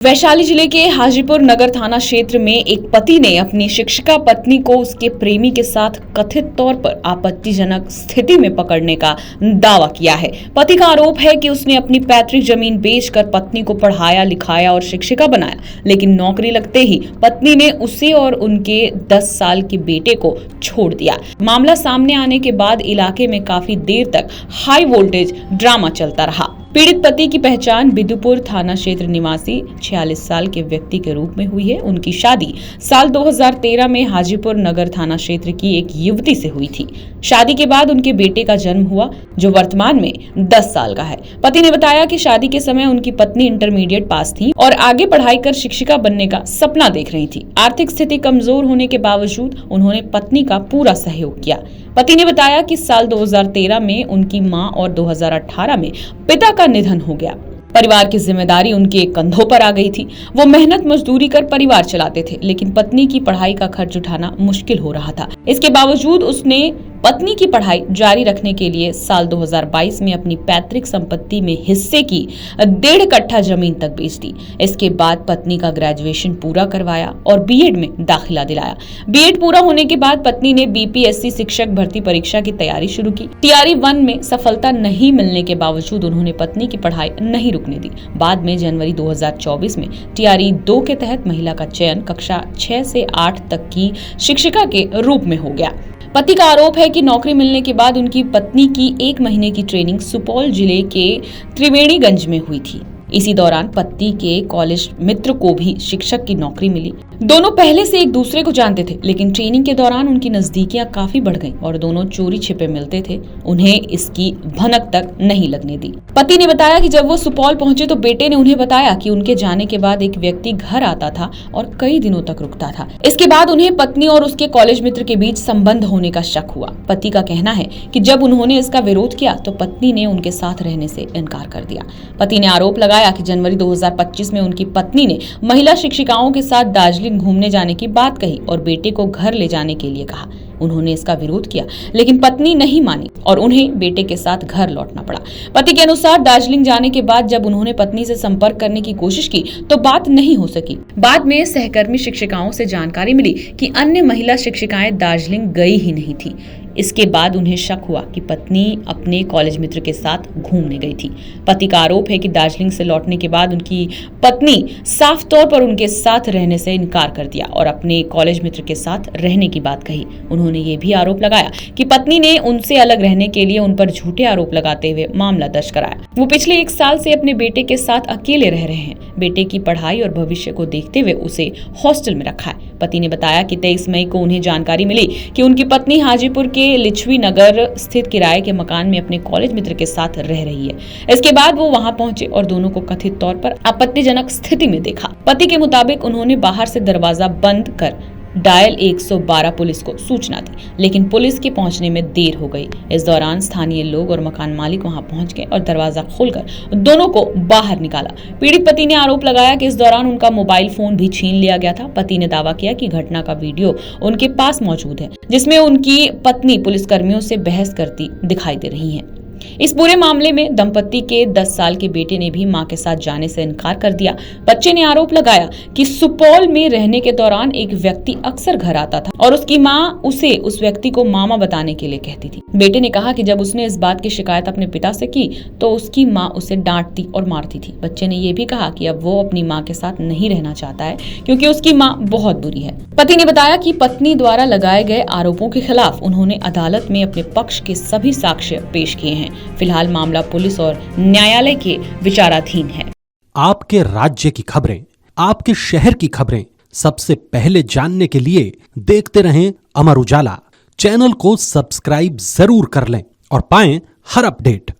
वैशाली जिले के हाजीपुर नगर थाना क्षेत्र में एक पति ने अपनी शिक्षिका पत्नी को उसके प्रेमी के साथ कथित तौर पर आपत्तिजनक स्थिति में पकड़ने का दावा किया है। पति का आरोप है कि उसने अपनी पैतृक जमीन बेचकर पत्नी को पढ़ाया लिखाया और शिक्षिका बनाया, लेकिन नौकरी लगते ही पत्नी ने उसे और उनके 10 साल के बेटे को छोड़ दिया। मामला सामने आने के बाद इलाके में काफी देर तक हाई वोल्टेज ड्रामा चलता रहा। पीड़ित पति की पहचान बिदुपुर थाना क्षेत्र निवासी 46 साल के व्यक्ति के रूप में हुई है। उनकी शादी साल 2013 में हाजीपुर नगर थाना क्षेत्र की एक युवती से हुई थी। शादी के बाद उनके बेटे का जन्म हुआ, जो वर्तमान में 10 साल का है। पति ने बताया कि शादी के समय उनकी पत्नी इंटरमीडिएट पास थी और आगे पढ़ाई कर शिक्षिका बनने का सपना देख रही थी। आर्थिक स्थिति कमजोर होने के बावजूद उन्होंने पत्नी का पूरा सहयोग किया। पति ने बताया कि साल 2013 में उनकी मां और 2018 में पिता का निधन हो गया। परिवार की जिम्मेदारी उनके कंधों पर आ गई थी। वो मेहनत मजदूरी कर परिवार चलाते थे, लेकिन पत्नी की पढ़ाई का खर्च उठाना मुश्किल हो रहा था। इसके बावजूद उसने पत्नी की पढ़ाई जारी रखने के लिए साल 2022 में अपनी पैतृक संपत्ति में हिस्से की 1.5 कट्ठा जमीन तक बेच दी। इसके बाद पत्नी का ग्रेजुएशन पूरा करवाया और बीएड में दाखिला दिलाया। बीएड पूरा होने के बाद पत्नी ने बीपीएससी शिक्षक भर्ती परीक्षा की तैयारी शुरू की। टीआरई 1 में सफलता नहीं मिलने के बावजूद उन्होंने पत्नी की पढ़ाई नहीं रुकने दी। बाद में जनवरी 2024 में टीआरई 2 के तहत महिला का चयन कक्षा 6 से 8 तक की शिक्षिका के रूप में हो गया। पति का आरोप है कि नौकरी मिलने के बाद उनकी पत्नी की 1 महीने की ट्रेनिंग सुपौल जिले के त्रिवेणीगंज में हुई थी। इसी दौरान पति के कॉलेज मित्र को भी शिक्षक की नौकरी मिली। दोनों पहले से एक दूसरे को जानते थे, लेकिन ट्रेनिंग के दौरान उनकी नजदीकियां काफी बढ़ गईं और दोनों चोरी छिपे मिलते थे। उन्हें इसकी भनक तक नहीं लगने दी। पति ने बताया कि जब वो सुपौल पहुंचे तो बेटे ने उन्हें बताया कि उनके जाने के बाद एक व्यक्ति घर आता था और कई दिनों तक रुकता था। इसके बाद उन्हें पत्नी और उसके कॉलेज मित्र के बीच संबंध होने का शक हुआ। पति का कहना है कि जब उन्होंने इसका विरोध किया तो पत्नी ने उनके साथ रहने से इनकार कर दिया। पति ने आरोप लगाया कि जनवरी 2025 में उनकी पत्नी ने महिला शिक्षिकाओं के साथ दार्जिलिंग घूमने जाने की बात कही और बेटे को घर ले जाने के लिए कहा। उन्होंने इसका विरोध किया, लेकिन पत्नी नहीं मानी और उन्हें बेटे के साथ घर लौटना पड़ा। पति के अनुसार दार्जिलिंग जाने के बाद जब उन्होंने पत्नी से संपर्क करने की कोशिश की तो बात नहीं हो सकी। बाद में सहकर्मी शिक्षिकाओं से जानकारी मिली कि अन्य महिला शिक्षिकाएं दार्जिलिंग गई ही नहीं थी। इसके बाद उन्हें शक हुआ कि पत्नी अपने कॉलेज मित्र के साथ घूमने गई थी। पति का आरोप है कि दार्जिलिंग से लौटने के बाद उनकी पत्नी साफ तौर पर उनके साथ रहने से इनकार कर दिया और अपने कॉलेज मित्र के साथ रहने की बात कही। उन्होंने ये भी आरोप लगाया कि पत्नी ने उनसे अलग रहने के लिए उन पर झूठे आरोप लगाते हुए मामला दर्ज कराया। वो पिछले 1 साल से अपने बेटे के साथ अकेले रह रहे हैं। बेटे की पढ़ाई और भविष्य को देखते हुए उसे हॉस्टल में रखा है। पति ने बताया कि 23 मई को उन्हें जानकारी मिली कि उनकी पत्नी हाजीपुर के लिच्छवी नगर स्थित किराए के मकान में अपने कॉलेज मित्र के साथ रह रही है। इसके बाद वो वहां पहुंचे और दोनों को कथित तौर पर आपत्तिजनक स्थिति में देखा। पति के मुताबिक उन्होंने बाहर से दरवाजा बंद कर डायल 112 पुलिस को सूचना दी, लेकिन पुलिस के पहुंचने में देर हो गई। इस दौरान स्थानीय लोग और मकान मालिक वहां पहुंच गए और दरवाजा खोलकर दोनों को बाहर निकाला। पीड़ित पति ने आरोप लगाया कि इस दौरान उनका मोबाइल फोन भी छीन लिया गया था। पति ने दावा किया कि घटना का वीडियो उनके पास मौजूद है, जिसमें उनकी पत्नी पुलिसकर्मियों से बहस करती दिखाई दे रही है। इस पूरे मामले में दंपति के 10 साल के बेटे ने भी मां के साथ जाने से इनकार कर दिया। बच्चे ने आरोप लगाया कि सुपौल में रहने के दौरान एक व्यक्ति अक्सर घर आता था और उसकी मां उसे उस व्यक्ति को मामा बताने के लिए कहती थी। बेटे ने कहा कि जब उसने इस बात की शिकायत अपने पिता से की तो उसकी मां उसे डांटती और मारती थी। बच्चे ने यह भी कहा कि अब वो अपनी मां के साथ नहीं रहना चाहता है क्योंकि उसकी मां बहुत बुरी है। पति ने बताया कि पत्नी द्वारा लगाए गए आरोपों के खिलाफ उन्होंने अदालत में अपने पक्ष के सभी साक्ष्य पेश किए हैं। फिलहाल मामला पुलिस और न्यायालय के विचाराधीन है। आपके राज्य की खबरें, आपके शहर की खबरें सबसे पहले जानने के लिए देखते रहें अमर उजाला। चैनल को सब्सक्राइब जरूर कर लें और पाएं हर अपडेट।